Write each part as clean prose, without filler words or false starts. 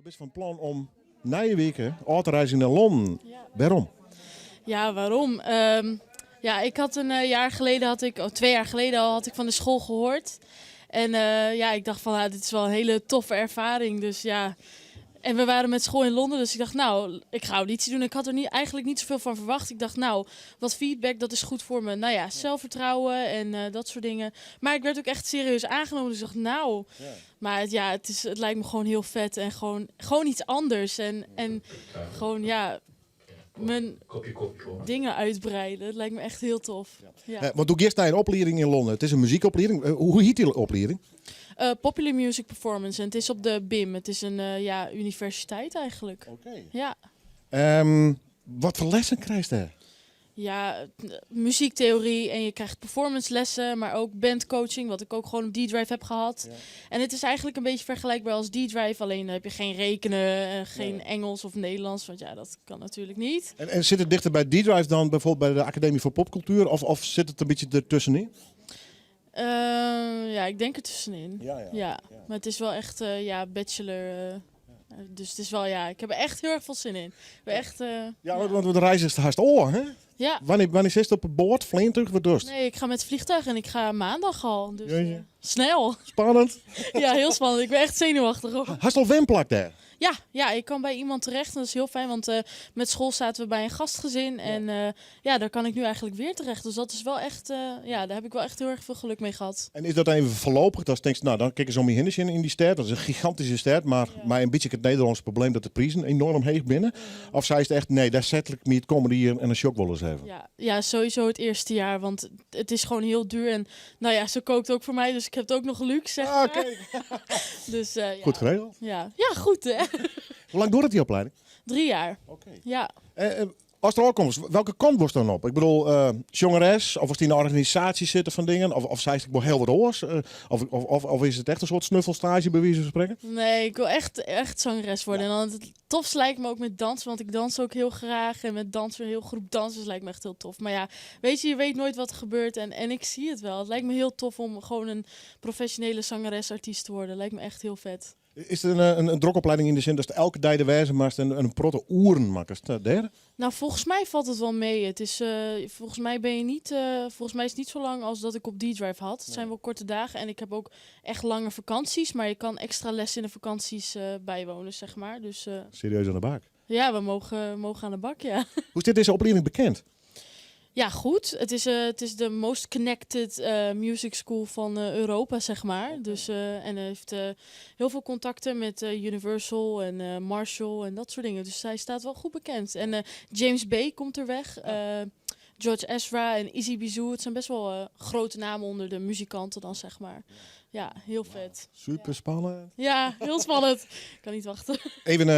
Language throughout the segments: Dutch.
bent van plan om na je weken uit te reizen naar Londen. Ja. Waarom? Ja, waarom? Ja, ik had een jaar geleden, 2 jaar geleden al, had ik van de school gehoord. En ja, ik dacht van, dit is wel een hele toffe ervaring. Dus ja, en we waren met school in Londen, dus ik dacht, nou, ik ga auditie doen. Ik had er eigenlijk niet zoveel van verwacht. Ik dacht, nou, wat feedback, dat is goed voor me. Nou ja, zelfvertrouwen en dat soort dingen. Maar ik werd ook echt serieus aangenomen. Dus ik dacht, nou, maar het lijkt me gewoon heel vet en gewoon iets anders. En gewoon, ja, mijn dingen uitbreiden. Het lijkt me echt heel tof. Ja. Want doe eerst naar een opleiding in Londen. Het is een muziekopleiding. Hoe heet die opleiding? Popular Music Performance. En het is op de BIM. Het is een universiteit eigenlijk. Oké. Ja. Wat voor lessen krijg je daar? Ja, muziektheorie en je krijgt performance lessen, maar ook bandcoaching, wat ik ook gewoon op D-Drive heb gehad. Ja. En het is eigenlijk een beetje vergelijkbaar als D-Drive, alleen dan heb je geen rekenen en geen Engels of Nederlands, want ja, dat kan natuurlijk niet. En zit het dichter bij D-Drive dan bijvoorbeeld bij de Academie voor Popcultuur of zit het een beetje ertussenin? Ja, ik denk er tussenin. Ja. Maar het is wel echt bachelor. Dus het is wel, ik heb er echt heel erg veel zin in. Want de reis is haast oor, hè? Ja. Wanneer zit je op het boord? Vliegtuig, wat dorst? Nee, ik ga met vliegtuig en ik ga maandag al. Dus snel. Spannend. Ja, heel spannend. Ik ben echt zenuwachtig hoor. Hast al wemplak daar? Ja, ik kan bij iemand terecht en dat is heel fijn, want met school zaten we bij een gastgezin en daar kan ik nu eigenlijk weer terecht. Dus dat is wel echt, daar heb ik wel echt heel erg veel geluk mee gehad. En is dat even voorlopig? Dat denk je, nou dan kijk eens om je heen in die stad. Dat is een gigantische stad, maar een beetje het Nederlandse probleem dat de prijzen enorm heeg binnen. Of zei het echt, nee, daar zet ik me het komende hier en een shock wel eens even. Ja, sowieso het eerste jaar, want het is gewoon heel duur en nou ja, ze kookt ook voor mij, dus ik heb het ook nog luxe, zeg maar. Oké. Dus, goed geregeld? Ja, goed hè. Hoe lang duurt het die opleiding? 3 jaar. Oké. Ja. Als er ook komt, welke kant was dan op? Ik bedoel, jongeres, of als die in een organisatie zitten van dingen, of zei ik wel heel wat oors? Of is het echt een soort snuffelstage bij wijze van spreken? Nee, ik wil echt zangeres worden. En dan het tofste lijkt me ook met dansen, want ik dans ook heel graag. En met dansen, een heel groep dansers lijkt me echt heel tof. Maar ja, weet je weet nooit wat er gebeurt en ik zie het wel. Het lijkt me heel tof om gewoon een professionele zangeres-artiest te worden. Lijkt me echt heel vet. Is er een drokopleiding in de zin dat je elke dag de wijze maakt en een protte oeren maakt? Derde? Nou, volgens mij valt het wel mee. Het is, volgens mij is het niet zo lang als dat ik op D-Drive had. Het zijn wel korte dagen en ik heb ook echt lange vakanties. Maar je kan extra lessen in de vakanties bijwonen, zeg maar. Dus, serieus aan de bak? Ja, we mogen aan de bak, ja. Hoe is dit deze opleiding bekend? Ja, goed. Het is de most connected music school van Europa, zeg maar. Okay. Dus, en hij heeft heel veel contacten met Universal en Marshall en dat soort dingen. Dus hij staat wel goed bekend. En James Bay komt er weg. George Ezra en Izzy Bizou. Het zijn best wel grote namen onder de muzikanten dan, zeg maar. Ja, heel vet. Super spannend. Ja, heel spannend. Ik kan niet wachten. Even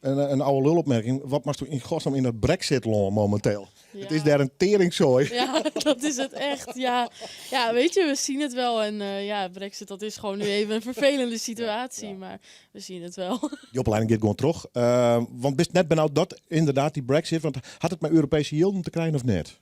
een oude lulopmerking. Wat mag je in godsnaam in dat Brexit-land momenteel? Ja. Het is daar een teringzooi. Ja, dat is het echt. Ja, weet je, we zien het wel. En Brexit, dat is gewoon nu even een vervelende situatie. Maar we zien het wel. Die opleiding gaat gewoon terug. Want best net benauwd dat inderdaad die Brexit. Want had het met Europese hielden te krijgen of net?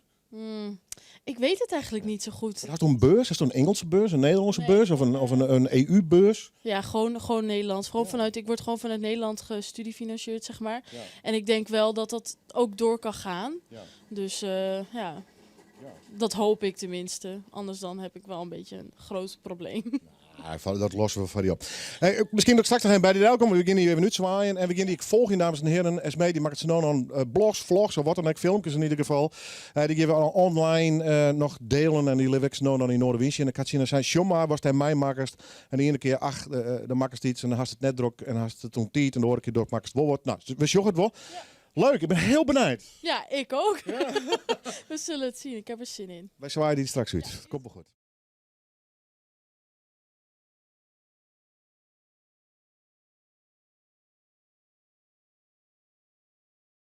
Ik weet het eigenlijk niet zo goed. Had het een beurs? Is het een Engelse beurs, een Nederlandse beurs of een EU-beurs? Ja, gewoon Nederlands. Ik word gewoon vanuit Nederland gestudiefinancierd, zeg maar. Ja. En ik denk wel dat dat ook door kan gaan. Ja. Dus dat hoop ik tenminste. Anders dan heb ik wel een beetje een groot probleem. Ja, dat lossen we van die op. Misschien dat ik straks nog bij die welkom. We beginnen hier even nu zwaaien. En we beginnen die volg je, dames en heren. Esmee, die maakt ze nou aan blogs, vlogs of wat dan ook. Filmpjes in ieder geval. Die geven we online nog delen. En die live ik ze nou in Noorderwinstje. En ik had zien zijn Sjomma was hij mijn makkers. En de ene keer, de makkers iets. En dan had het net druk. En dan had het toen tiet. En de andere keer door makkers het wel. Nou, we sjoggen het wel. Ja. Leuk, ik ben heel benieuwd. Ja, ik ook. Ja. We zullen het zien. Ik heb er zin in. Wij zwaaien die straks uit. Komt wel goed.